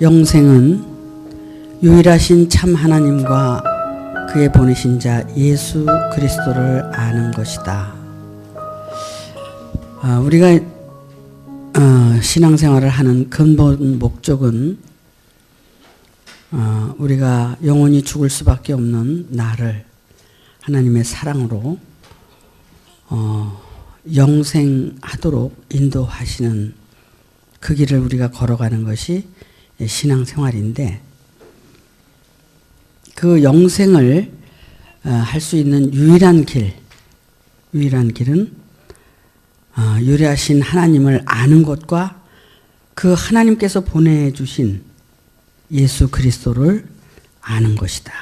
영생은 유일하신 참 하나님과 그의 보내신 자 예수 그리스도를 아는 것이다. 우리가 신앙생활을 하는 근본 목적은 우리가 영원히 죽을 수밖에 없는 나를 하나님의 사랑으로 영생하도록 인도하시는 그 길을 우리가 걸어가는 것이 신앙생활인데, 그 영생을 할 수 있는 유일한 길은 유일하신 하나님을 아는 것과 그 하나님께서 보내주신 예수 그리스도를 아는 것이다.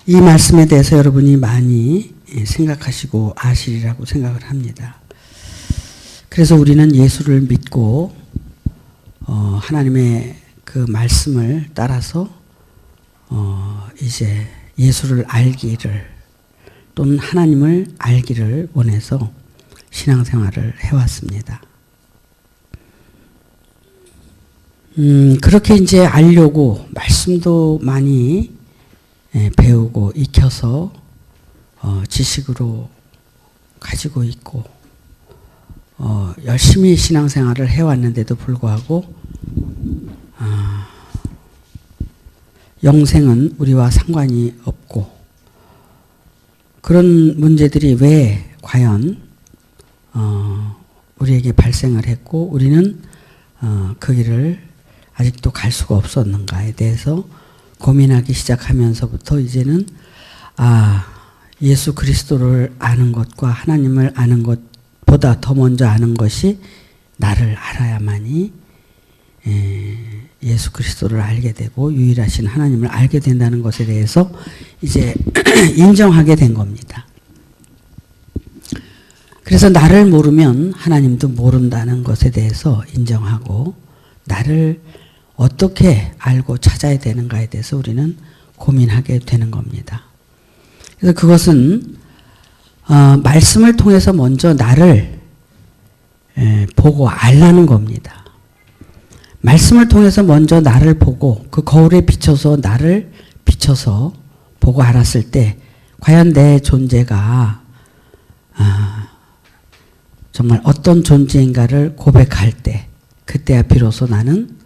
이 말씀에 대해서 여러분이 많이 생각하시고 아시리라고 생각을 합니다. 그래서 우리는 예수를 믿고 하나님의 그 말씀을 따라서 이제 예수를 알기를, 또는 하나님을 알기를 원해서 신앙생활을 해왔습니다. 그렇게 이제 알려고 말씀도 많이 배우고 익혀서 지식으로 가지고 있고 열심히 신앙생활을 해왔는데도 불구하고 영생은 우리와 상관이 없고, 그런 문제들이 왜 과연 우리에게 발생을 했고 우리는 그 길을 아직도 갈 수가 없었는가에 대해서 고민하기 시작하면서부터 이제는 예수 그리스도를 아는 것과 하나님을 아는 것보다 더 먼저 아는 것이 나를 알아야만이 예수 그리스도를 알게 되고 유일하신 하나님을 알게 된다는 것에 대해서 이제 인정하게 된 겁니다. 그래서 나를 모르면 하나님도 모른다는 것에 대해서 인정하고, 나를 어떻게 알고 찾아야 되는가에 대해서 우리는 고민하게 되는 겁니다. 그래서 그것은 말씀을 통해서 먼저 나를 보고 알라는 겁니다. 말씀을 통해서 먼저 나를 보고 그 거울에 비춰서 나를 비춰서 보고 알았을 때 과연 내 존재가 정말 어떤 존재인가를 고백할 때, 그때야 비로소 나는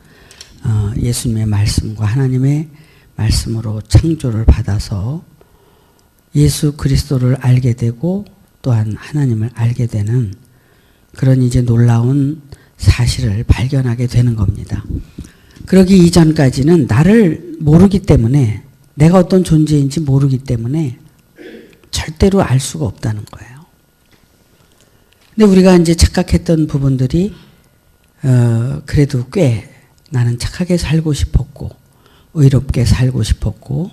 예수님의 말씀과 하나님의 말씀으로 창조를 받아서 예수 그리스도를 알게 되고 또한 하나님을 알게 되는 그런 이제 놀라운 사실을 발견하게 되는 겁니다. 그러기 이전까지는 나를 모르기 때문에, 내가 어떤 존재인지 모르기 때문에 절대로 알 수가 없다는 거예요. 근데 우리가 이제 착각했던 부분들이 그래도 꽤 나는 착하게 살고 싶었고 의롭게 살고 싶었고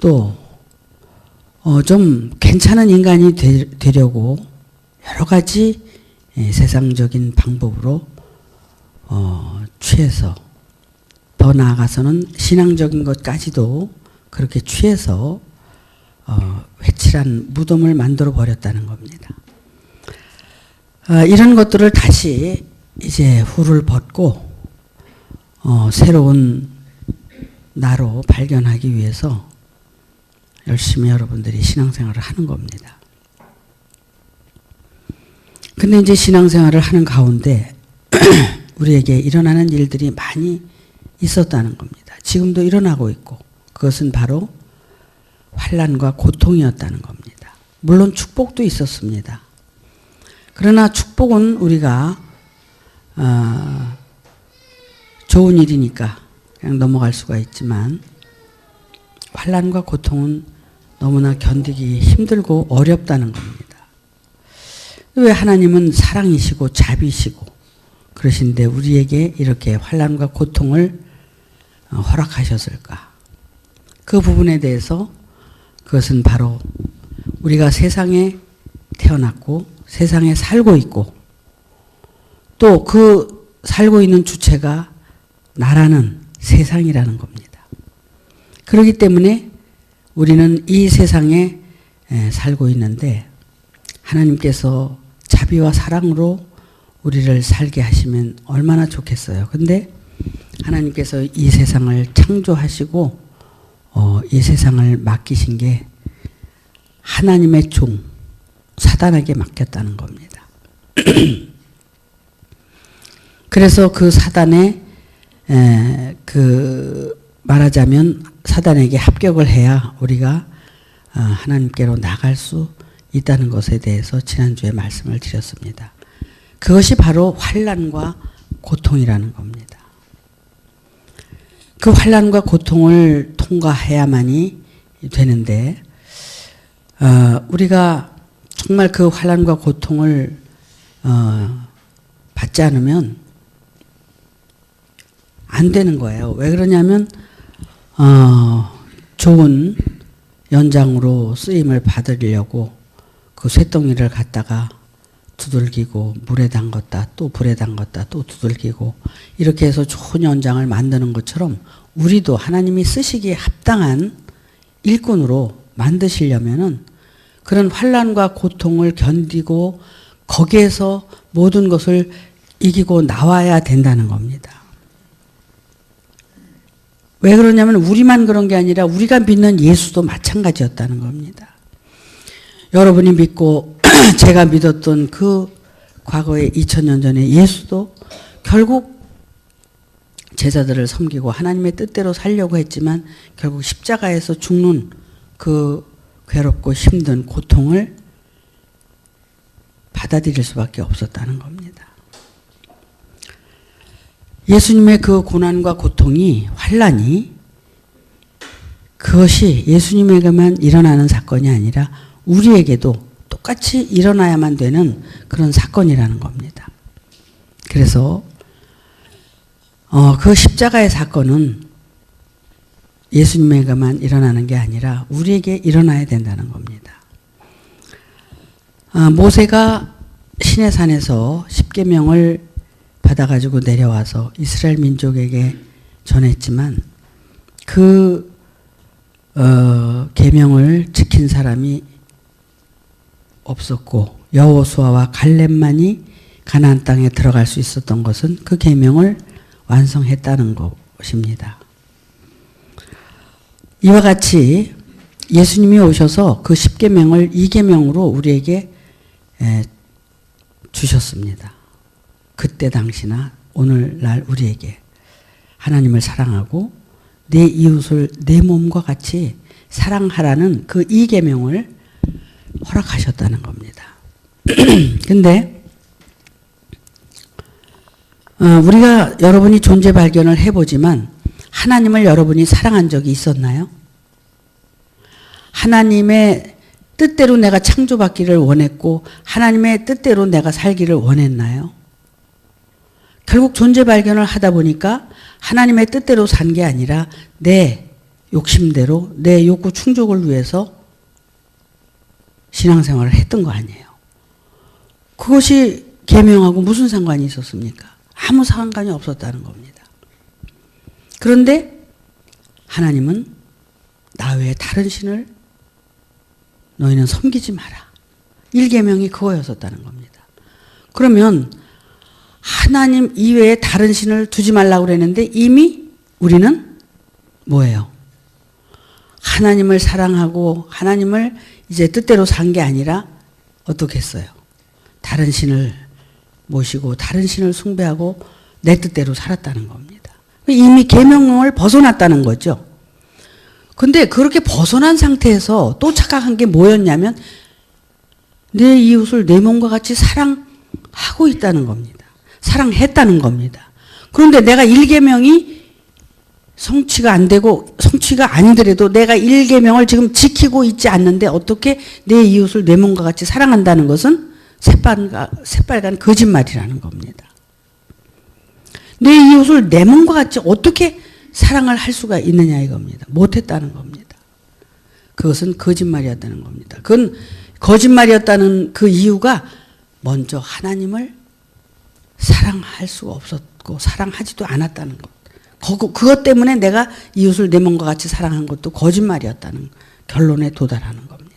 또 좀 괜찮은 인간이 되려고 여러 가지 세상적인 방법으로 취해서, 더 나아가서는 신앙적인 것까지도 그렇게 취해서 회칠한 무덤을 만들어 버렸다는 겁니다. 이런 것들을 다시 이제 후를 벗고 새로운 나로 발견하기 위해서 열심히 여러분들이 신앙생활을 하는 겁니다. 근데 이제 신앙생활을 하는 가운데 우리에게 일어나는 일들이 많이 있었다는 겁니다. 지금도 일어나고 있고, 그것은 바로 환난과 고통이었다는 겁니다. 물론 축복도 있었습니다. 그러나 축복은 우리가 좋은 일이니까 그냥 넘어갈 수가 있지만, 환난과 고통은 너무나 견디기 힘들고 어렵다는 겁니다. 왜 하나님은 사랑이시고 자비시고 그러신데 우리에게 이렇게 환난과 고통을 허락하셨을까? 그 부분에 대해서, 그것은 바로 우리가 세상에 태어났고 세상에 살고 있고 또 그 살고 있는 주체가 나라는 세상이라는 겁니다. 그렇기 때문에 우리는 이 세상에 살고 있는데 하나님께서 자비와 사랑으로 우리를 살게 하시면 얼마나 좋겠어요. 근데 하나님께서 이 세상을 창조하시고 이 세상을 맡기신 게 하나님의 종 사단에게 맡겼다는 겁니다. 그래서 그 사단의 말하자면 사단에게 합격을 해야 우리가 하나님께로 나갈 수 있다는 것에 대해서 지난주에 말씀을 드렸습니다. 그것이 바로 환난과 고통이라는 겁니다. 그 환난과 고통을 통과해야만이 되는데 우리가 정말 그 환난과 고통을 받지 않으면 안 되는 거예요. 왜 그러냐면 좋은 연장으로 쓰임을 받으려고 그 쇳덩이를 갖다가 두들기고 물에 담갔다 또 불에 담갔다 또 두들기고 이렇게 해서 좋은 연장을 만드는 것처럼 우리도 하나님이 쓰시기에 합당한 일꾼으로 만드시려면은 그런 환난과 고통을 견디고 거기에서 모든 것을 이기고 나와야 된다는 겁니다. 왜 그러냐면 우리만 그런 게 아니라 우리가 믿는 예수도 마찬가지였다는 겁니다. 여러분이 믿고 제가 믿었던 그 과거에 2000년 전에 예수도 결국 제자들을 섬기고 하나님의 뜻대로 살려고 했지만 결국 십자가에서 죽는 그 괴롭고 힘든 고통을 받아들일 수밖에 없었다는 겁니다. 예수님의 그 고난과 고통이 환난이 그것이 예수님에게만 일어나는 사건이 아니라 우리에게도 똑같이 일어나야만 되는 그런 사건이라는 겁니다. 그래서 그 십자가의 사건은 예수님에게만 일어나는 게 아니라 우리에게 일어나야 된다는 겁니다. 모세가 시내산에서 십계명을 받아가지고 내려와서 이스라엘 민족에게 전했지만 그 계명을 지킨 사람이 없었고 여호수아와 갈렙만이 가나안 땅에 들어갈 수 있었던 것은 그 계명을 완성했다는 것입니다. 이와 같이 예수님이 오셔서 그 십계명을 이계명으로 우리에게 주셨습니다. 그때 당시나 오늘날 우리에게 하나님을 사랑하고 내 이웃을 내 몸과 같이 사랑하라는 그 이계명을 허락하셨다는 겁니다. 근데 우리가 여러분이 존재 발견을 해보지만 하나님을 여러분이 사랑한 적이 있었나요? 하나님의 뜻대로 내가 창조받기를 원했고 하나님의 뜻대로 내가 살기를 원했나요? 결국 존재 발견을 하다 보니까 하나님의 뜻대로 산 게 아니라 내 욕심대로 내 욕구 충족을 위해서 신앙생활을 했던 거 아니에요. 그것이 계명하고 무슨 상관이 있었습니까? 아무 상관이 없었다는 겁니다. 그런데 하나님은 나 외에 다른 신을 너희는 섬기지 마라. 1계명이 그거였었다는 겁니다. 그러면 하나님 이외에 다른 신을 두지 말라고 그랬는데 이미 우리는 뭐예요? 하나님을 사랑하고 하나님을 이제 뜻대로 산 게 아니라 어떻게 했어요? 다른 신을 모시고 다른 신을 숭배하고 내 뜻대로 살았다는 겁니다. 이미 계명을 벗어났다는 거죠. 근데 그렇게 벗어난 상태에서 또 착각한 게 뭐였냐면 내 이웃을 내 몸과 같이 사랑하고 있다는 겁니다. 사랑했다는 겁니다. 그런데 내가 1계명이 성취가 안 되고 성취가 아니더라도 내가 1계명을 지금 지키고 있지 않는데 어떻게 내 이웃을 내 몸과 같이 사랑한다는 것은 새빨간 거짓말이라는 겁니다. 내 이웃을 내 몸과 같이 어떻게 사랑을 할 수가 있느냐 이겁니다. 못했다는 겁니다. 그것은 거짓말이었다는 겁니다. 그건 거짓말이었다는 그 이유가 먼저 하나님을 사랑할 수가 없었고 사랑하지도 않았다는 것. 그것 때문에 내가 이웃을 내 몸과 같이 사랑한 것도 거짓말이었다는 결론에 도달하는 겁니다.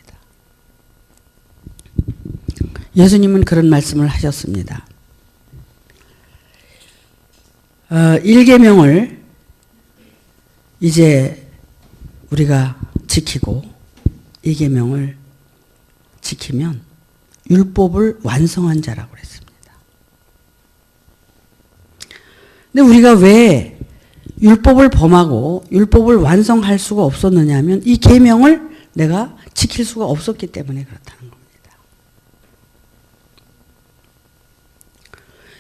예수님은 그런 말씀을 하셨습니다. 1계명을 이제 우리가 지키고 2계명을 지키면 율법을 완성한 자라고 그랬습니다. 근데 우리가 왜 율법을 범하고 율법을 완성할 수가 없었느냐 하면 이 계명을 내가 지킬 수가 없었기 때문에 그렇다는 겁니다.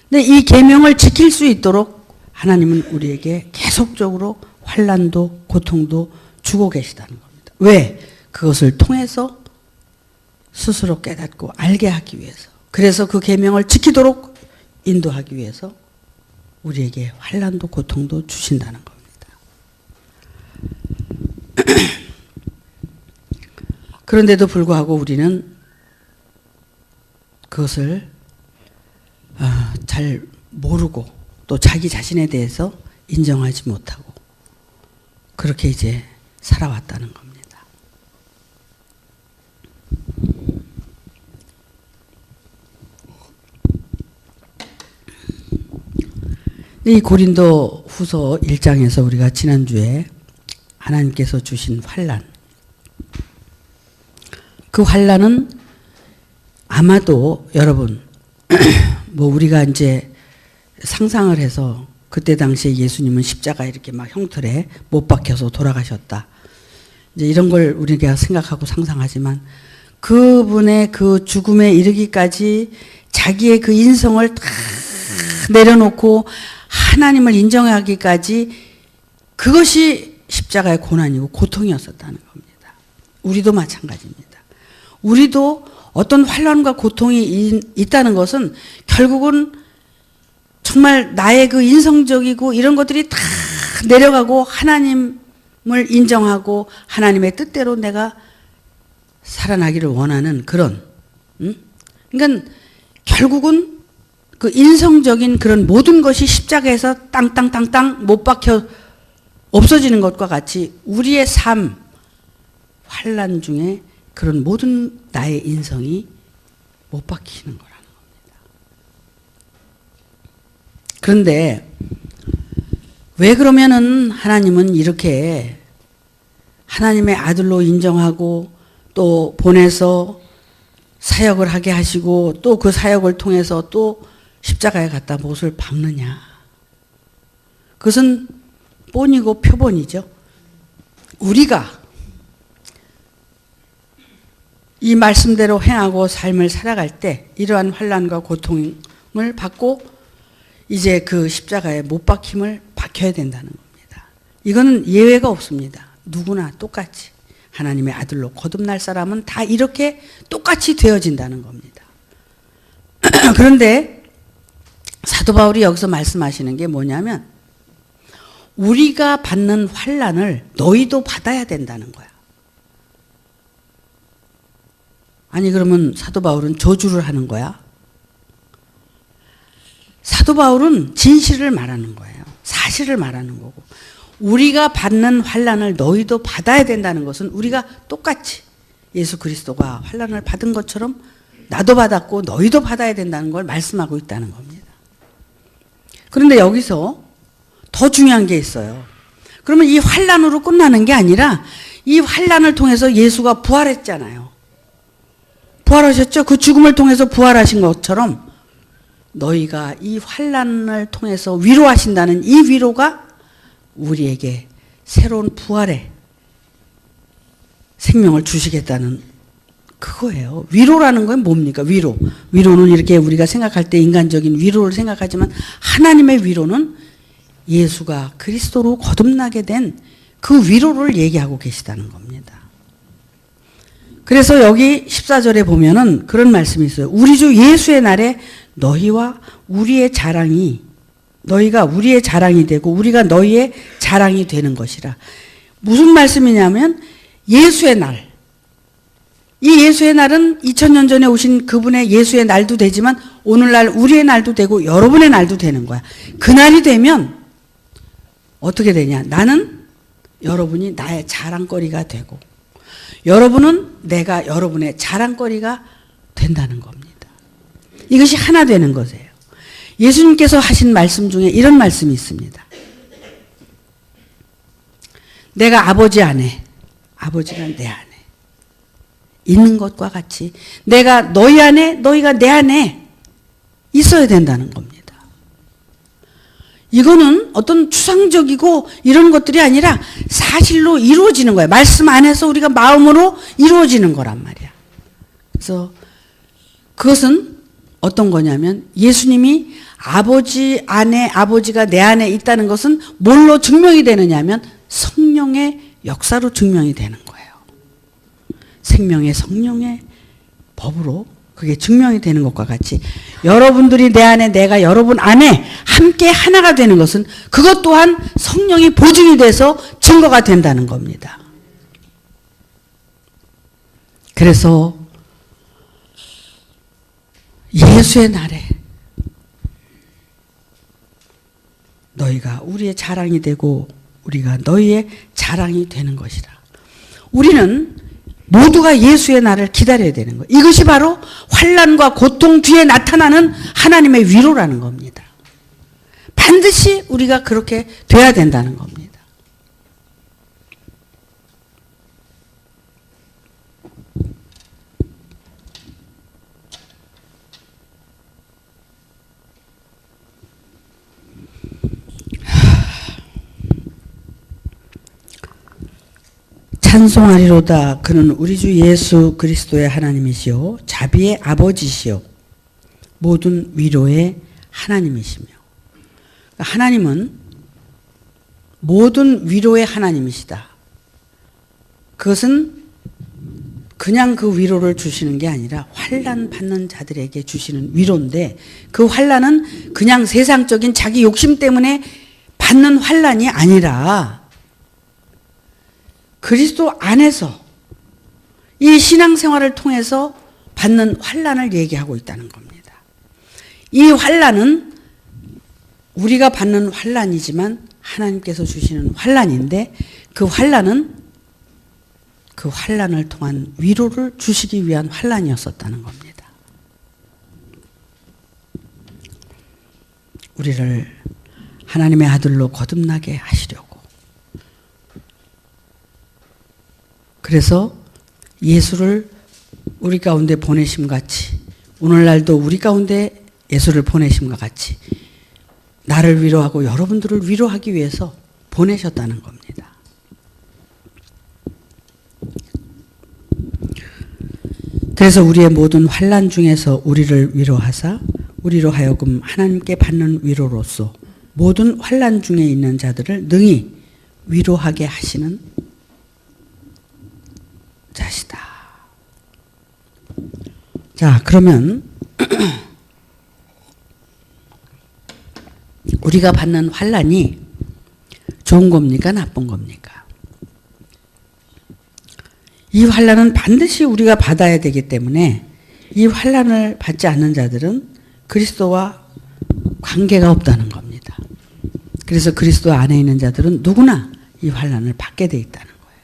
근데 이 계명을 지킬 수 있도록 하나님은 우리에게 계속적으로 환난도 고통도 주고 계시다는 겁니다. 왜? 그것을 통해서 스스로 깨닫고 알게 하기 위해서. 그래서 그 계명을 지키도록 인도하기 위해서 우리에게 환난도 고통도 주신다는 겁니다. 그런데도 불구하고 우리는 그것을 잘 모르고 또 자기 자신에 대해서 인정하지 못하고 그렇게 이제 살아왔다는 겁니다. 이 고린도 후서 1장에서 우리가 지난주에 하나님께서 주신 환난, 그 환난은 아마도 여러분 뭐 우리가 이제 상상을 해서 그때 당시에 예수님은 십자가 이렇게 막 형틀에 못 박혀서 돌아가셨다. 이제 이런 걸 우리가 생각하고 상상하지만 그분의 그 죽음에 이르기까지 자기의 그 인성을 다 내려놓고 하나님을 인정하기까지 그것이 십자가의 고난이고 고통이었었다는 겁니다. 우리도 마찬가지입니다. 우리도 어떤 환난과 고통이 있다는 것은 결국은 정말 나의 그 인성적이고 이런 것들이 다 내려가고 하나님을 인정하고 하나님의 뜻대로 내가 살아나기를 원하는 그런, 그러니까 결국은 그 인성적인 그런 모든 것이 십자가에서 땅땅땅땅 못 박혀 없어지는 것과 같이 우리의 삶, 환난 중에 그런 모든 나의 인성이 못 박히는 거라는 겁니다. 그런데 왜 그러면은 하나님은 이렇게 하나님의 아들로 인정하고 또 보내서 사역을 하게 하시고 또 그 사역을 통해서 또 십자가에 갖다 못을 박느냐. 그것은 뻔이고 표본이죠. 우리가 이 말씀대로 행하고 삶을 살아갈 때 이러한 환난과 고통을 받고 이제 그 십자가에 못 박힘을 박혀야 된다는 겁니다. 이거는 예외가 없습니다. 누구나 똑같이 하나님의 아들로 거듭날 사람은 다 이렇게 똑같이 되어진다는 겁니다. 그런데 사도 바울이 여기서 말씀하시는 게 뭐냐면 우리가 받는 환난을 너희도 받아야 된다는 거야. 아니 그러면 사도 바울은 저주를 하는 거야? 사도 바울은 진실을 말하는 거예요. 사실을 말하는 거고 우리가 받는 환난을 너희도 받아야 된다는 것은 우리가 똑같이 예수 그리스도가 환난을 받은 것처럼 나도 받았고 너희도 받아야 된다는 걸 말씀하고 있다는 겁니다. 그런데 여기서 더 중요한 게 있어요. 그러면 이 환난으로 끝나는 게 아니라 이 환난을 통해서 예수가 부활했잖아요. 부활하셨죠? 그 죽음을 통해서 부활하신 것처럼 너희가 이 환난을 통해서 위로하신다는 이 위로가 우리에게 새로운 부활의 생명을 주시겠다는 그거예요. 위로라는 건 뭡니까? 위로는 이렇게 우리가 생각할 때 인간적인 위로를 생각하지만 하나님의 위로는 예수가 그리스도로 거듭나게 된 그 위로를 얘기하고 계시다는 겁니다. 그래서 여기 14절에 보면은 그런 말씀이 있어요. 우리 주 예수의 날에 너희가 우리의 자랑이 되고 우리가 너희의 자랑이 되는 것이라. 무슨 말씀이냐면 예수의 날. 이 예수의 날은 2000년 전에 오신 그분의 예수의 날도 되지만 오늘날 우리의 날도 되고 여러분의 날도 되는 거야. 그 날이 되면 어떻게 되냐? 나는 여러분이 나의 자랑거리가 되고 여러분은 내가 여러분의 자랑거리가 된다는 겁니다. 이것이 하나 되는 것이에요. 예수님께서 하신 말씀 중에 이런 말씀이 있습니다. 내가 아버지 안에, 아버지가 내 안에 있는 것과 같이 내가 너희 안에, 너희가 내 안에 있어야 된다는 겁니다. 이거는 어떤 추상적이고 이런 것들이 아니라 사실로 이루어지는 거예요. 말씀 안에서 우리가 마음으로 이루어지는 거란 말이야. 그래서 그것은 어떤 거냐면 예수님이 아버지 안에, 아버지가 내 안에 있다는 것은 뭘로 증명이 되느냐 하면 성령의 역사로 증명이 되는 거예요. 생명의 성령의 법으로 그게 증명이 되는 것과 같이 여러분들이 내 안에, 내가 여러분 안에 함께 하나가 되는 것은 그것 또한 성령이 보증이 돼서 증거가 된다는 겁니다. 그래서 예수의 날에 너희가 우리의 자랑이 되고 우리가 너희의 자랑이 되는 것이라. 우리는 모두가 예수의 날을 기다려야 되는 거예요. 이것이 바로 환난과 고통 뒤에 나타나는 하나님의 위로라는 겁니다. 반드시 우리가 그렇게 돼야 된다는 겁니다. 찬송하리로다. 그는 우리 주 예수 그리스도의 하나님이시요 자비의 아버지시요 모든 위로의 하나님이시며, 하나님은 모든 위로의 하나님이시다. 그것은 그냥 그 위로를 주시는 게 아니라 환난 받는 자들에게 주시는 위로인데, 그 환난은 그냥 세상적인 자기 욕심 때문에 받는 환난이 아니라 그리스도 안에서 이 신앙생활을 통해서 받는 환난을 얘기하고 있다는 겁니다. 이 환난은 우리가 받는 환난이지만 하나님께서 주시는 환난인데, 그 환난은 그 환난을 통한 위로를 주시기 위한 환난이었었다는 겁니다. 우리를 하나님의 아들로 거듭나게 하시려고. 그래서 예수를 우리 가운데 보내심 같이, 오늘날도 우리 가운데 예수를 보내심과 같이 나를 위로하고 여러분들을 위로하기 위해서 보내셨다는 겁니다. 그래서 우리의 모든 환난 중에서 우리를 위로하사 우리로 하여금 하나님께 받는 위로로서 모든 환난 중에 있는 자들을 능히 위로하게 하시는 자시다. 자, 그러면 우리가 받는 환난이 좋은 겁니까? 나쁜 겁니까? 이 환난은 반드시 우리가 받아야 되기 때문에 이 환난을 받지 않는 자들은 그리스도와 관계가 없다는 겁니다. 그래서 그리스도 안에 있는 자들은 누구나 이 환난을 받게 돼 있다는 거예요.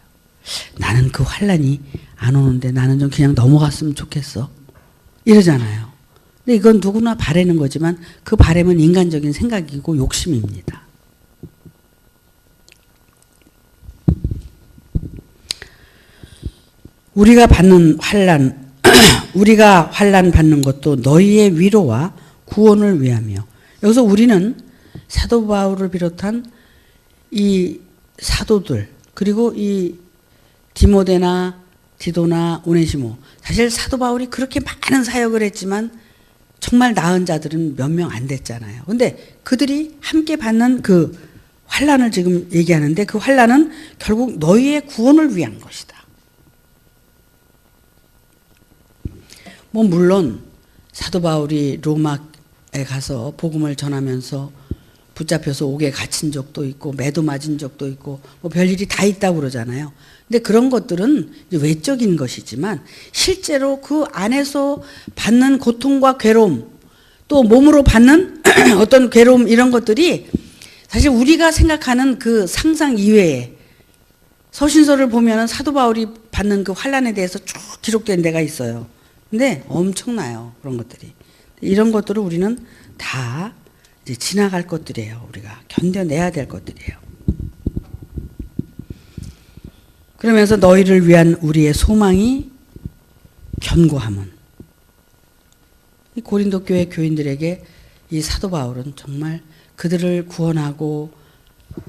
나는 그 환난이 안 오는데 나는 좀 그냥 넘어갔으면 좋겠어, 이러잖아요. 근데 이건 누구나 바라는 거지만 그 바람은 인간적인 생각이고 욕심입니다. 우리가 받는 환난, 우리가 환난 받는 것도 너희의 위로와 구원을 위하며. 여기서 우리는 사도 바울을 비롯한 이 사도들, 그리고 이 디모데나 디도나 오네시모, 사실 사도 바울이 그렇게 많은 사역을 했지만 정말 나은 자들은 몇 명 안 됐잖아요. 근데 그들이 함께 받는 그 환난을 지금 얘기하는데, 그 환난은 결국 너희의 구원을 위한 것이다. 뭐 물론 사도 바울이 로마에 가서 복음을 전하면서 붙잡혀서 옥에 갇힌 적도 있고 매도 맞은 적도 있고 뭐 별일이 다 있다고 그러잖아요. 근데 그런 것들은 이제 외적인 것이지만 실제로 그 안에서 받는 고통과 괴로움, 또 몸으로 받는 어떤 괴로움, 이런 것들이 사실 우리가 생각하는 그 상상 이외에 서신서를 보면은 사도 바울이 받는 그 환난에 대해서 쭉 기록된 데가 있어요. 근데 엄청나요. 그런 것들이. 이런 것들을 우리는 다 이제 지나갈 것들이에요. 우리가 견뎌내야 될 것들이에요. 그러면서 너희를 위한 우리의 소망이 견고함은, 이 고린도 교회 교인들에게 이 사도 바울은 정말 그들을 구원하고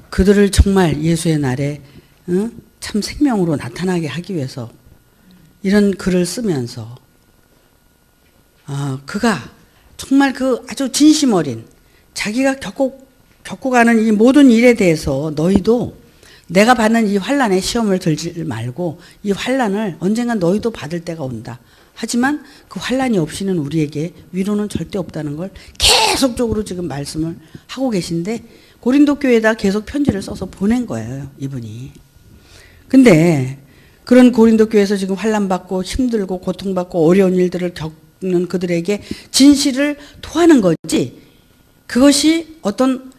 그들을 정말 예수의 날에 참 생명으로 나타나게 하기 위해서 이런 글을 쓰면서 그가 정말 그 아주 진심 어린 자기가 겪고 가는 이 모든 일에 대해서 너희도 내가 받는 이 환난에 시험을 들지 말고 이 환난을 언젠간 너희도 받을 때가 온다. 하지만 그 환난이 없이는 우리에게 위로는 절대 없다는 걸 계속적으로 지금 말씀을 하고 계신데 고린도 교회에다 계속 편지를 써서 보낸 거예요. 이분이. 근데 그런 고린도 교회에서 지금 환난받고 힘들고 고통받고 어려운 일들을 겪는 그들에게 진실을 토하는 거지, 그것이 어떤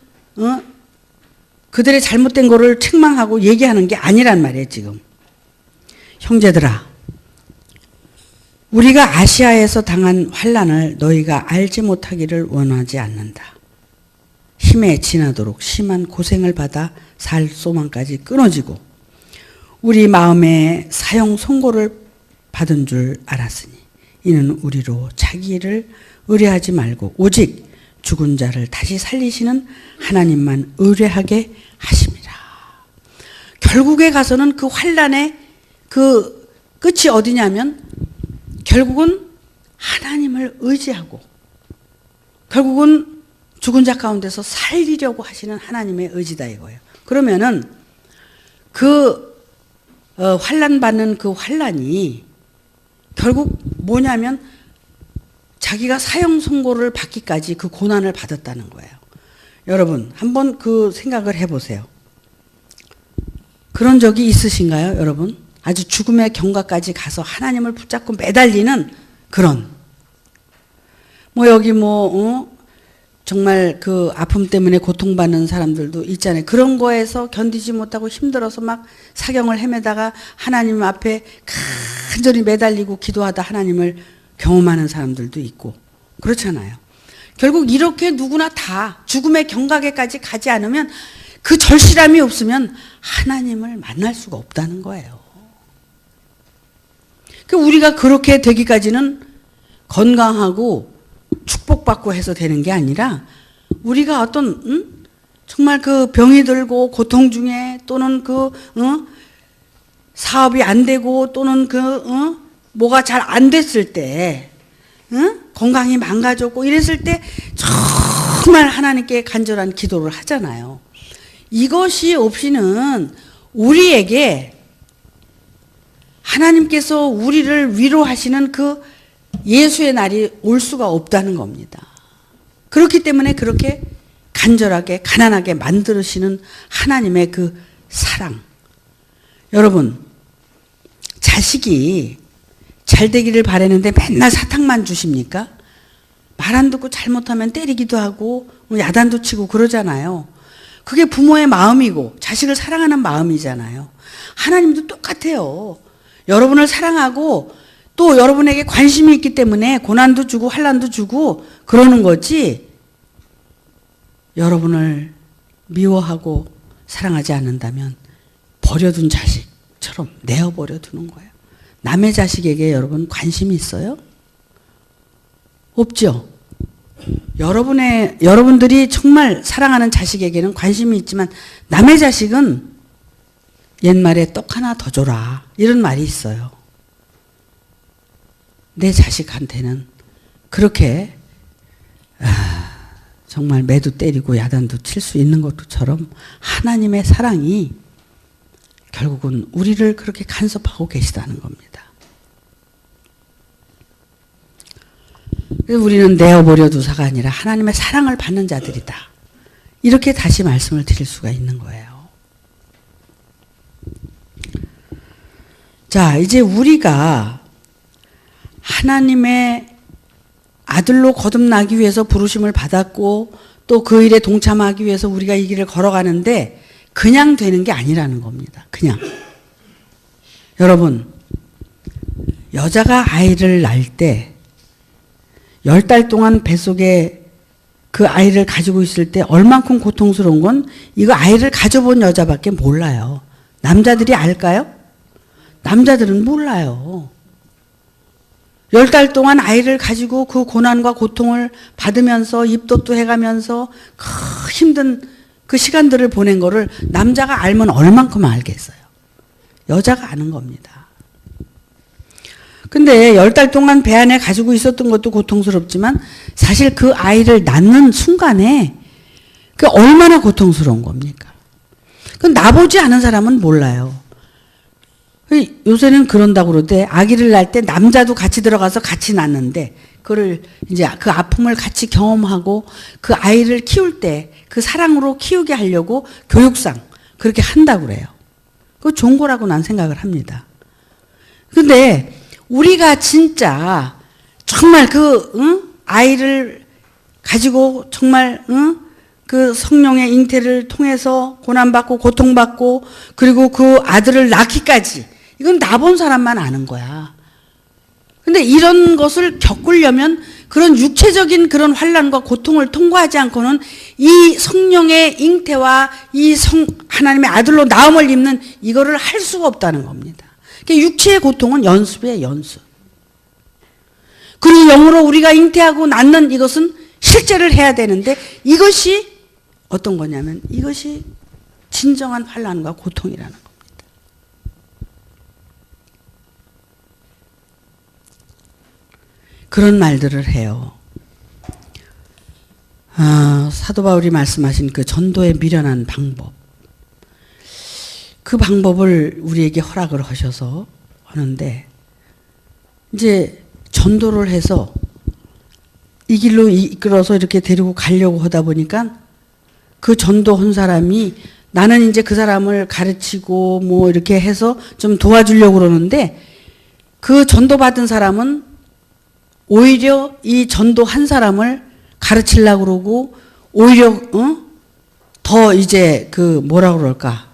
그들의 잘못된 거를 책망하고 얘기하는 게 아니란 말이에요. 지금 형제들아, 우리가 아시아에서 당한 환난을 너희가 알지 못하기를 원하지 않는다. 힘에 지나도록 심한 고생을 받아 살 소망까지 끊어지고 우리 마음에 사형 선고를 받은 줄 알았으니 이는 우리로 자기를 의뢰하지 말고 오직 죽은 자를 다시 살리시는 하나님만 의뢰하게 하심이라. 결국에 가서는 그 환난의 그 끝이 어디냐면 결국은 하나님을 의지하고 결국은 죽은 자 가운데서 살리려고 하시는 하나님의 의지다 이거예요. 그러면은 그 환난 받는 그 환난이 결국 뭐냐면 자기가 사형 선고를 받기까지 그 고난을 받았다는 거예요. 여러분 한번 그 생각을 해보세요. 그런 적이 있으신가요, 여러분? 아주 죽음의 경과까지 가서 하나님을 붙잡고 매달리는 그런, 뭐 여기 정말 그 아픔 때문에 고통받는 사람들도 있잖아요. 그런 거에서 견디지 못하고 힘들어서 막 사경을 헤매다가 하나님 앞에 간절히 매달리고 기도하다 하나님을 경험하는 사람들도 있고 그렇잖아요. 결국 이렇게 누구나 다 죽음의 경각에까지 가지 않으면 그 절실함이 없으면 하나님을 만날 수가 없다는 거예요. 우리가 그렇게 되기까지는 건강하고 축복받고 해서 되는 게 아니라 우리가 어떤 정말 그 병이 들고 고통 중에 또는 그 사업이 안 되고 또는 그 뭐가 잘 안 됐을 때 건강이 망가졌고 이랬을 때 정말 하나님께 간절한 기도를 하잖아요. 이것이 없이는 우리에게 하나님께서 우리를 위로하시는 그 예수의 날이 올 수가 없다는 겁니다. 그렇기 때문에 그렇게 간절하게 가난하게 만드시는 하나님의 그 사랑. 여러분 자식이 잘 되기를 바라는데 맨날 사탕만 주십니까? 말 안 듣고 잘못하면 때리기도 하고 야단도 치고 그러잖아요. 그게 부모의 마음이고 자식을 사랑하는 마음이잖아요. 하나님도 똑같아요. 여러분을 사랑하고 또 여러분에게 관심이 있기 때문에 고난도 주고 환난도 주고 그러는 거지, 여러분을 미워하고 사랑하지 않는다면 버려둔 자식처럼 내어버려 두는 거예요. 남의 자식에게 여러분 관심이 있어요? 없죠? 여러분들이 정말 사랑하는 자식에게는 관심이 있지만 남의 자식은 옛말에 떡 하나 더 줘라 이런 말이 있어요. 내 자식한테는 그렇게 정말 매도 때리고 야단도 칠 수 있는 것처럼 하나님의 사랑이 결국은 우리를 그렇게 간섭하고 계시다는 겁니다. 그래서 우리는 내어버려 두사가 아니라 하나님의 사랑을 받는 자들이다. 이렇게 다시 말씀을 드릴 수가 있는 거예요. 자, 이제 우리가 하나님의 아들로 거듭나기 위해서 부르심을 받았고 또 그 일에 동참하기 위해서 우리가 이 길을 걸어가는데 그냥 되는 게 아니라는 겁니다. 그냥. 여러분, 여자가 아이를 낳을 때 10달 동안 뱃속에 그 아이를 가지고 있을 때 얼만큼 고통스러운 건 이거 아이를 가져본 여자밖에 몰라요. 남자들이 알까요? 남자들은 몰라요. 10달 동안 아이를 가지고 그 고난과 고통을 받으면서 입덧도 해가면서 그 힘든 그 시간들을 보낸 거를 남자가 알면 얼만큼 알겠어요. 여자가 아는 겁니다. 근데 10달 동안 배 안에 가지고 있었던 것도 고통스럽지만 사실 그 아이를 낳는 순간에 그 얼마나 고통스러운 겁니까? 그 나보지 않은 사람은 몰라요. 요새는 그런다고 그러대. 아기를 낳을 때 남자도 같이 들어가서 같이 낳는데 그걸 이제 그 아픔을 같이 경험하고 그 아이를 키울 때 그 사랑으로 키우게 하려고 교육상 그렇게 한다고 그래요. 그거 좋은 거라고 난 생각을 합니다. 근데 우리가 진짜 정말 아이를 가지고 정말 그 성령의 잉태를 통해서 고난받고 고통받고 그리고 그 아들을 낳기까지 이건 나본 사람만 아는 거야. 근데 이런 것을 겪으려면 그런 육체적인 그런 환난과 고통을 통과하지 않고는 이 성령의 잉태와 이 하나님의 아들로 나음을 입는 이거를 할 수가 없다는 겁니다. 그러니까 육체의 고통은 연습이에요, 연습. 그리고 영으로 우리가 잉태하고 낳는 이것은 실제를 해야 되는데 이것이 어떤 거냐면 이것이 진정한 환난과 고통이라는 겁니다. 그런 말들을 해요. 사도 바울이 말씀하신 그 전도에 미련한 방법. 그 방법을 우리에게 허락을 하셔서 하는데 이제 전도를 해서 이 길로 이끌어서 이렇게 데리고 가려고 하다 보니까 그 전도한 사람이 나는 이제 그 사람을 가르치고 뭐 이렇게 해서 좀 도와주려고 그러는데 그 전도받은 사람은 오히려 이 전도한 사람을 가르치려고 그러고 오히려 더 이제 그 뭐라 그럴까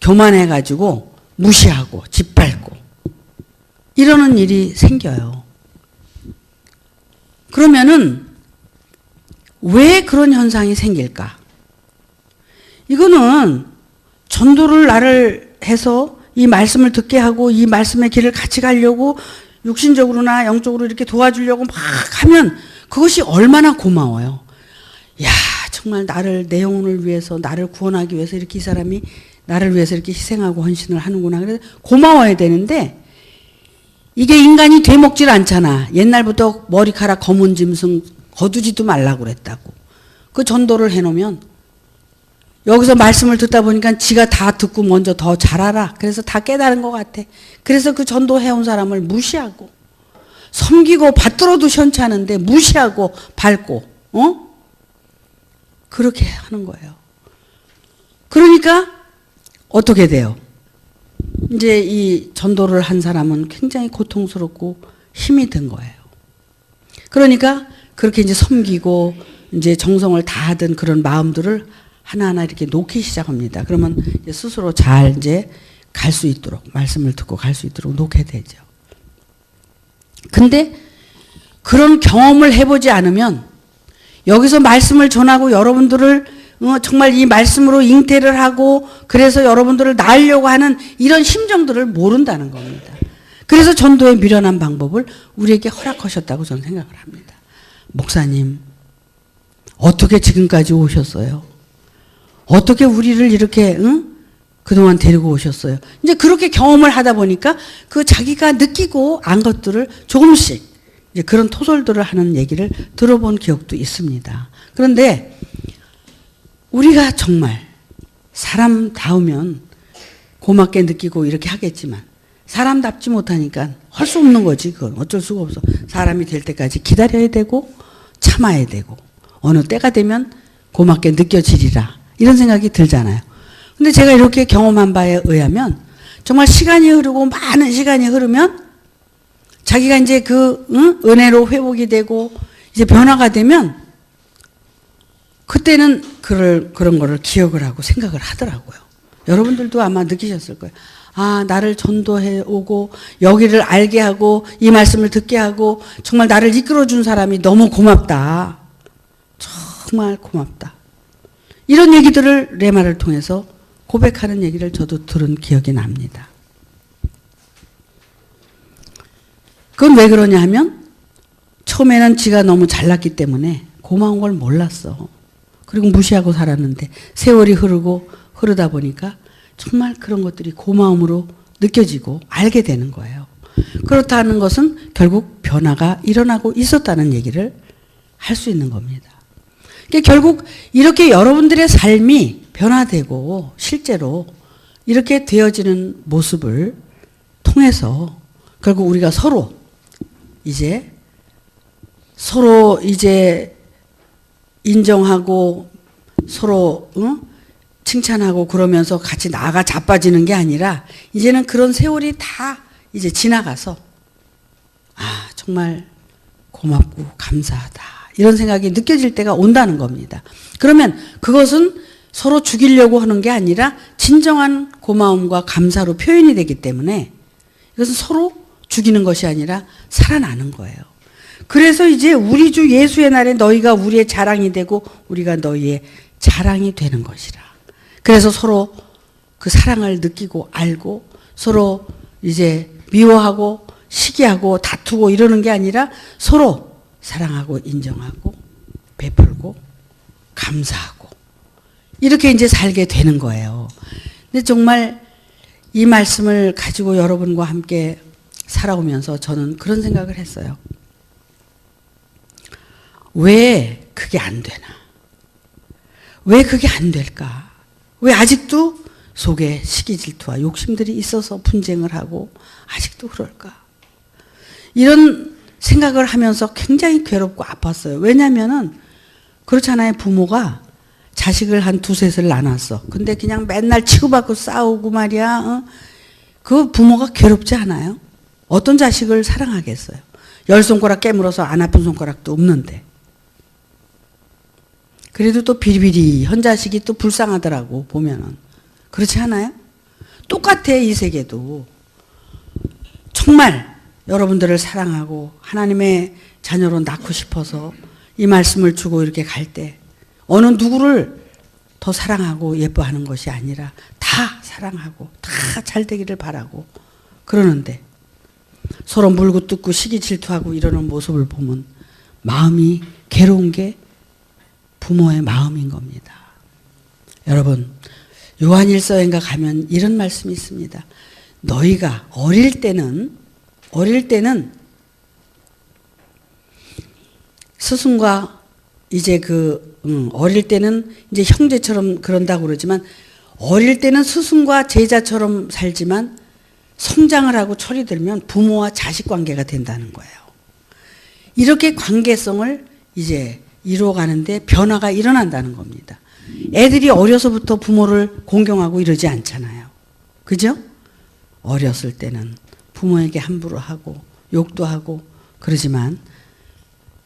교만해가지고 무시하고 짓밟고 이러는 일이 생겨요. 그러면은 왜 그런 현상이 생길까? 이거는 전도를 나를 해서 이 말씀을 듣게 하고 이 말씀의 길을 같이 가려고 육신적으로나 영적으로 이렇게 도와주려고 막 하면 그것이 얼마나 고마워요. 야, 정말 나를 내 영혼을 위해서 나를 구원하기 위해서 이렇게 이 사람이 나를 위해서 이렇게 희생하고 헌신을 하는구나. 그래서 고마워야 되는데 이게 인간이 되먹질 않잖아. 옛날부터 머리카락 검은 짐승 거두지도 말라고 그랬다고. 그 전도를 해놓으면 여기서 말씀을 듣다 보니까 지가 다 듣고 먼저 더 잘 알아. 그래서 다 깨달은 것 같아. 그래서 그 전도해온 사람을 무시하고 섬기고 받들어도 시원치 않은데 무시하고 밟고 그렇게 하는 거예요. 그러니까 어떻게 돼요? 이제 이 전도를 한 사람은 굉장히 고통스럽고 힘이 든 거예요. 그러니까 그렇게 이제 섬기고 이제 정성을 다하던 그런 마음들을 하나하나 이렇게 놓기 시작합니다. 그러면 이제 스스로 잘 이제 갈 수 있도록 말씀을 듣고 갈 수 있도록 놓게 되죠. 근데 그런 경험을 해보지 않으면 여기서 말씀을 전하고 여러분들을 정말 이 말씀으로 잉태를 하고 그래서 여러분들을 낳으려고 하는 이런 심정들을 모른다는 겁니다. 그래서 전도에 미련한 방법을 우리에게 허락하셨다고 저는 생각을 합니다. 목사님, 어떻게 지금까지 오셨어요? 어떻게 우리를 이렇게 그동안 데리고 오셨어요? 이제 그렇게 경험을 하다 보니까 그 자기가 느끼고 안 것들을 조금씩 이제 그런 토설들을 하는 얘기를 들어본 기억도 있습니다. 그런데 우리가 정말 사람다우면 고맙게 느끼고 이렇게 하겠지만 사람답지 못하니까 할 수 없는 거지. 그건 어쩔 수가 없어. 사람이 될 때까지 기다려야 되고 참아야 되고 어느 때가 되면 고맙게 느껴지리라. 이런 생각이 들잖아요. 근데 제가 이렇게 경험한 바에 의하면 정말 시간이 흐르고 많은 시간이 흐르면 자기가 이제 그 은혜로 회복이 되고 이제 변화가 되면 그때는 그런 거를 기억을 하고 생각을 하더라고요. 여러분들도 아마 느끼셨을 거예요. 아, 나를 전도해 오고 여기를 알게 하고 이 말씀을 듣게 하고 정말 나를 이끌어 준 사람이 너무 고맙다. 정말 고맙다. 이런 얘기들을 레마를 통해서 고백하는 얘기를 저도 들은 기억이 납니다. 그건 왜 그러냐 하면 처음에는 지가 너무 잘났기 때문에 고마운 걸 몰랐어. 그리고 무시하고 살았는데 세월이 흐르다 보니까 정말 그런 것들이 고마움으로 느껴지고 알게 되는 거예요. 그렇다는 것은 결국 변화가 일어나고 있었다는 얘기를 할 수 있는 겁니다. 그러니까 결국 이렇게 여러분들의 삶이 변화되고 실제로 이렇게 되어지는 모습을 통해서 결국 우리가 서로 이제 인정하고 서로 칭찬하고 그러면서 같이 나아가 자빠지는 게 아니라 이제는 그런 세월이 다 이제 지나가서 아, 정말 고맙고 감사하다. 이런 생각이 느껴질 때가 온다는 겁니다. 그러면 그것은 서로 죽이려고 하는 게 아니라 진정한 고마움과 감사로 표현이 되기 때문에 이것은 서로 죽이는 것이 아니라 살아나는 거예요. 그래서 이제 우리 주 예수의 날에 너희가 우리의 자랑이 되고 우리가 너희의 자랑이 되는 것이라. 그래서 서로 그 사랑을 느끼고 알고 서로 이제 미워하고 시기하고 다투고 이러는 게 아니라 서로 사랑하고 인정하고 베풀고 감사하고 이렇게 이제 살게 되는 거예요. 근데 정말 이 말씀을 가지고 여러분과 함께 살아오면서 저는 그런 생각을 했어요. 왜 그게 안 되나? 왜 그게 안 될까? 왜 아직도 속에 시기 질투와 욕심들이 있어서 분쟁을 하고 아직도 그럴까? 이런 생각을 하면서 굉장히 괴롭고 아팠어요. 왜냐면은 그렇잖아요. 부모가 자식을 한 두셋을 낳았어. 근데 그냥 맨날 치고받고 싸우고 말이야. 그 부모가 괴롭지 않아요? 어떤 자식을 사랑하겠어요? 10손가락 깨물어서 안 아픈 손가락도 없는데. 그래도 또 비리비리 현 자식이 또 불쌍하더라고 보면은. 그렇지 않아요? 똑같아 이 세계도. 정말 여러분들을 사랑하고 하나님의 자녀로 낳고 싶어서 이 말씀을 주고 이렇게 갈 때 어느 누구를 더 사랑하고 예뻐하는 것이 아니라 다 사랑하고 다 잘 되기를 바라고 그러는데 서로 물고 뜯고 시기 질투하고 이러는 모습을 보면 마음이 괴로운 게 부모의 마음인 겁니다. 여러분 요한일서인가 가면 이런 말씀이 있습니다. 너희가 어릴 때는 스승과 이제 어릴 때는 이제 형제처럼 그런다고 그러지만 어릴 때는 스승과 제자처럼 살지만 성장을 하고 철이 들면 부모와 자식 관계가 된다는 거예요. 이렇게 관계성을 이제 이루어가는데 변화가 일어난다는 겁니다. 애들이 어려서부터 부모를 공경하고 이러지 않잖아요. 그죠? 어렸을 때는 부모에게 함부로 하고 욕도 하고 그러지만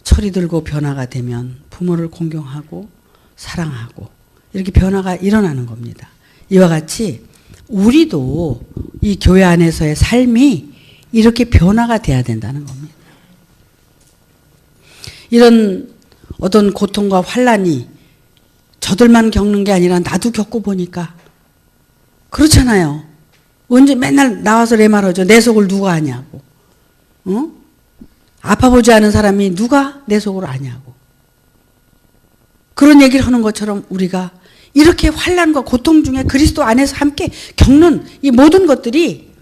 철이 들고 변화가 되면 부모를 공경하고 사랑하고 이렇게 변화가 일어나는 겁니다. 이와 같이 우리도 이 교회 안에서의 삶이 이렇게 변화가 돼야 된다는 겁니다. 이런 어떤 고통과 환난이 저들만 겪는 게 아니라 나도 겪어보니까 그렇잖아요. 언제 맨날 나와서 레말하죠. 내 속을 누가 아냐고. 아파보지 않은 사람이 누가 내 속을 아냐고. 그런 얘기를 하는 것처럼 우리가 이렇게 환난과 고통 중에 그리스도 안에서 함께 겪는 이 모든 것들이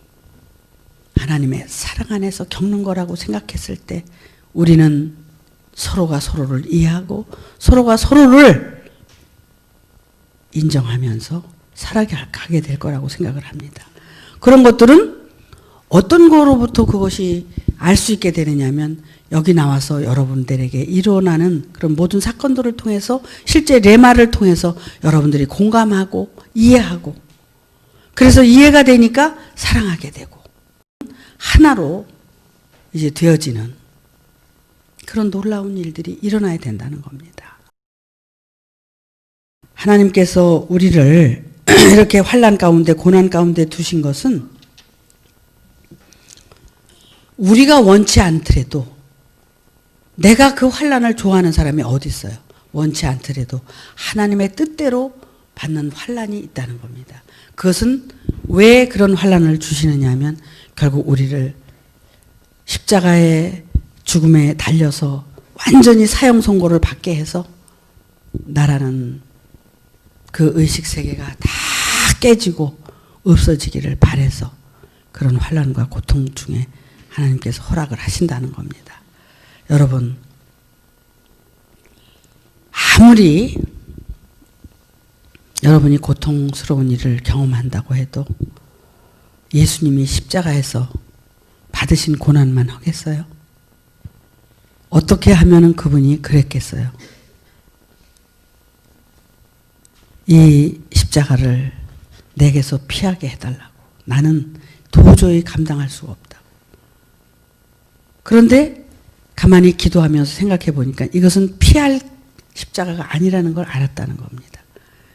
하나님의 사랑 안에서 겪는 거라고 생각했을 때 우리는 서로가 서로를 이해하고 서로가 서로를 인정하면서 살아가게 될 거라고 생각을 합니다. 그런 것들은 어떤 거로부터 그것이 알 수 있게 되느냐면 여기 나와서 여러분들에게 일어나는 그런 모든 사건들을 통해서 실제 레마를 통해서 여러분들이 공감하고 이해하고 그래서 이해가 되니까 사랑하게 되고 하나로 이제 되어지는 그런 놀라운 일들이 일어나야 된다는 겁니다. 하나님께서 우리를 이렇게 환난 가운데 고난 가운데 두신 것은 우리가 원치 않더라도 내가 그 환난을 좋아하는 사람이 어디 있어요? 원치 않더라도 하나님의 뜻대로 받는 환난이 있다는 겁니다. 그것은 왜 그런 환난을 주시느냐 하면 결국 우리를 십자가의 죽음에 달려서 완전히 사형 선고를 받게 해서 나라는 그 의식 세계가 다 깨지고 없어지기를 바라서 그런 환난과 고통 중에 하나님께서 허락을 하신다는 겁니다. 여러분, 아무리 여러분이 고통스러운 일을 경험한다고 해도 예수님이 십자가에서 받으신 고난만 하겠어요? 어떻게 하면은 그분이 그랬겠어요? 이 십자가를 내게서 피하게 해달라고. 나는 도저히 감당할 수가 없다고. 그런데 가만히 기도하면서 생각해 보니까 이것은 피할 십자가가 아니라는 걸 알았다는 겁니다.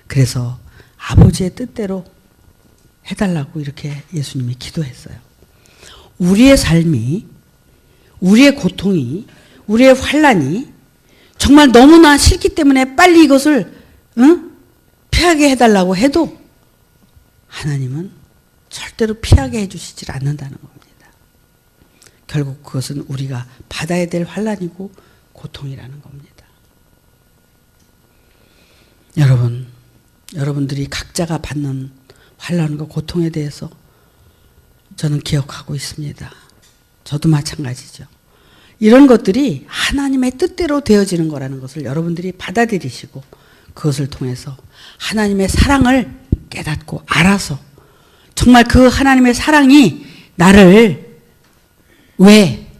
그래서 아버지의 뜻대로 해달라고 이렇게 예수님이 기도했어요. 우리의 삶이, 우리의 고통이, 우리의 환난이 정말 너무나 싫기 때문에 빨리 이것을 피하게 해달라고 해도 하나님은 절대로 피하게 해주시질 않는다는 겁니다. 결국 그것은 우리가 받아야 될 환난이고 고통이라는 겁니다. 여러분들이 각자가 받는 환난과 고통에 대해서 저는 기억하고 있습니다. 저도 마찬가지죠. 이런 것들이 하나님의 뜻대로 되어지는 거라는 것을 여러분들이 받아들이시고 그것을 통해서 하나님의 사랑을 깨닫고 알아서 정말 그 하나님의 사랑이 나를 왜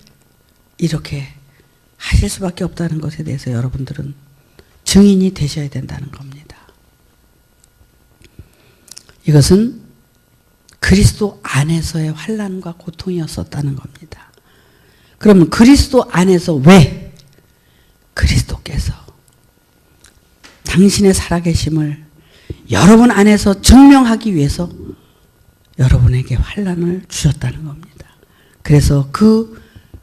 이렇게 하실 수밖에 없다는 것에 대해서 여러분들은 증인이 되셔야 된다는 겁니다. 이것은 그리스도 안에서의 환난과 고통이었었다는 겁니다. 그러면 그리스도 안에서 왜 그리스도께서 당신의 살아계심을 여러분 안에서 증명하기 위해서 여러분에게 환난을 주셨다는 겁니다. 그래서 그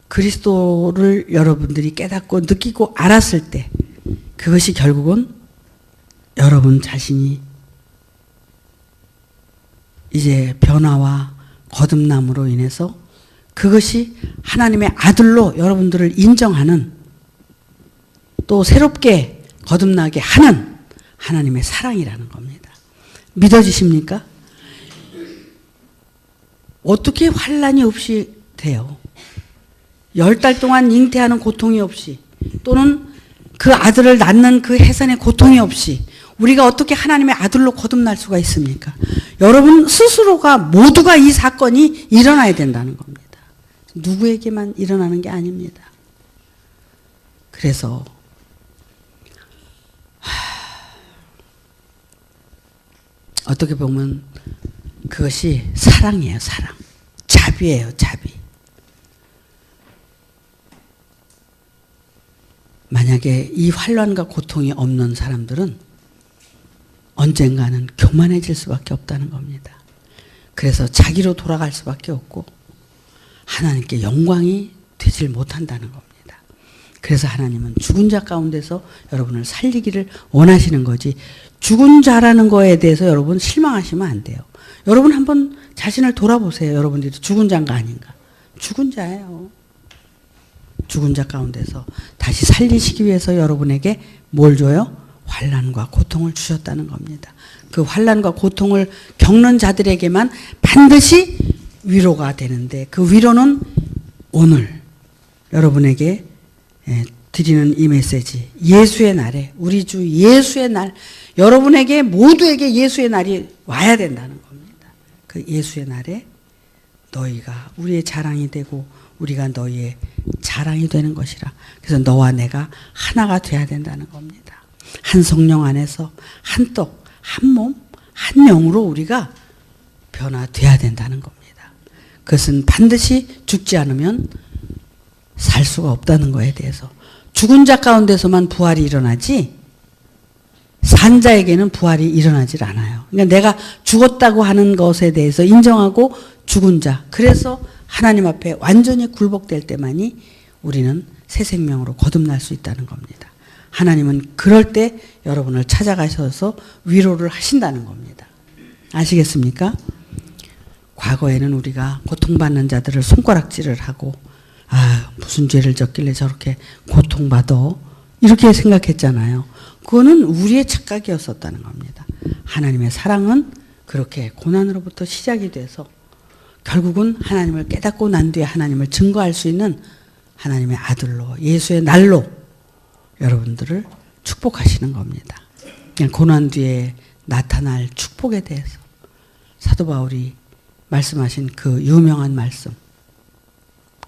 그리스도를 여러분들이 깨닫고 느끼고 알았을 때 그것이 결국은 여러분 자신이 이제 변화와 거듭남으로 인해서 그것이 하나님의 아들로 여러분들을 인정하는 또 새롭게 거듭나게 하는 하나님의 사랑이라는 겁니다. 믿어지십니까? 어떻게 환난이 없이 돼요? 10달 동안 잉태하는 고통이 없이 또는 그 아들을 낳는 그 해산의 고통이 없이 우리가 어떻게 하나님의 아들로 거듭날 수가 있습니까? 여러분 스스로가 모두가 이 사건이 일어나야 된다는 겁니다. 누구에게만 일어나는 게 아닙니다. 그래서 어떻게 보면 그것이 사랑이에요. 사랑. 자비예요. 자비. 만약에 이 환난과 고통이 없는 사람들은 언젠가는 교만해질 수밖에 없다는 겁니다. 그래서 자기로 돌아갈 수밖에 없고 하나님께 영광이 되질 못한다는 겁니다. 그래서 하나님은 죽은 자 가운데서 여러분을 살리기를 원하시는 거지 죽은 자라는 거에 대해서 여러분 실망하시면 안 돼요. 여러분 한번 자신을 돌아보세요. 여러분들이 죽은 자인가 아닌가. 죽은 자예요. 죽은 자 가운데서 다시 살리시기 위해서 여러분에게 뭘 줘요? 환난과 고통을 주셨다는 겁니다. 그 환난과 고통을 겪는 자들에게만 반드시 위로가 되는데 그 위로는 오늘 여러분에게 드리는 이 메시지 예수의 날에 우리 주 예수의 날 여러분에게 모두에게 예수의 날이 와야 된다는 겁니다. 그 예수의 날에 너희가 우리의 자랑이 되고 우리가 너희의 자랑이 되는 것이라. 그래서 너와 내가 하나가 돼야 된다는 겁니다. 한 성령 안에서 한 떡, 한 몸, 한 영으로 우리가 변화돼야 된다는 겁니다. 그것은 반드시 죽지 않으면 살 수가 없다는 것에 대해서 죽은 자 가운데서만 부활이 일어나지 산 자에게는 부활이 일어나질 않아요. 그러니까 내가 죽었다고 하는 것에 대해서 인정하고 죽은 자 그래서 하나님 앞에 완전히 굴복될 때만이 우리는 새 생명으로 거듭날 수 있다는 겁니다. 하나님은 그럴 때 여러분을 찾아가셔서 위로를 하신다는 겁니다. 아시겠습니까? 과거에는 우리가 고통받는 자들을 손가락질을 하고 무슨 죄를 졌길래 저렇게 고통받아 이렇게 생각했잖아요. 그거는 우리의 착각이었었다는 겁니다. 하나님의 사랑은 그렇게 고난으로부터 시작이 돼서 결국은 하나님을 깨닫고 난 뒤에 하나님을 증거할 수 있는 하나님의 아들로 예수의 날로 여러분들을 축복하시는 겁니다. 고난 뒤에 나타날 축복에 대해서 사도 바울이 말씀하신 그 유명한 말씀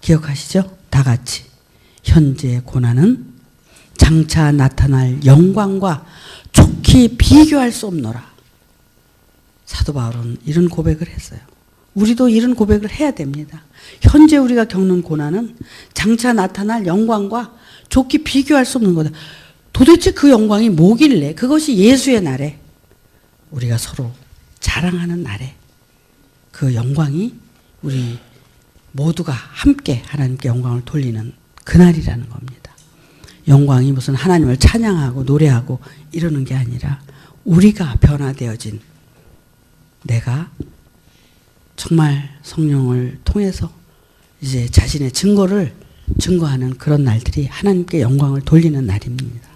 기억하시죠? 다 같이 현재의 고난은 장차 나타날 영광과 좋게 비교할 수 없노라. 사도 바울은 이런 고백을 했어요. 우리도 이런 고백을 해야 됩니다. 현재 우리가 겪는 고난은 장차 나타날 영광과 좋게 비교할 수 없는 거다. 도대체 그 영광이 뭐길래 그것이 예수의 날에 우리가 서로 자랑하는 날에 그 영광이 우리 모두가 함께 하나님께 영광을 돌리는 그날이라는 겁니다. 영광이 무슨 하나님을 찬양하고 노래하고 이러는 게 아니라 우리가 변화되어진 내가 정말 성령을 통해서 이제 자신의 증거를 증거하는 그런 날들이 하나님께 영광을 돌리는 날입니다.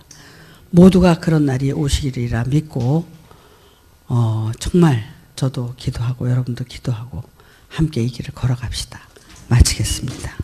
모두가 그런 날이 오시리라 믿고 정말 저도 기도하고 여러분도 기도하고 함께 이 길을 걸어갑시다. 마치겠습니다.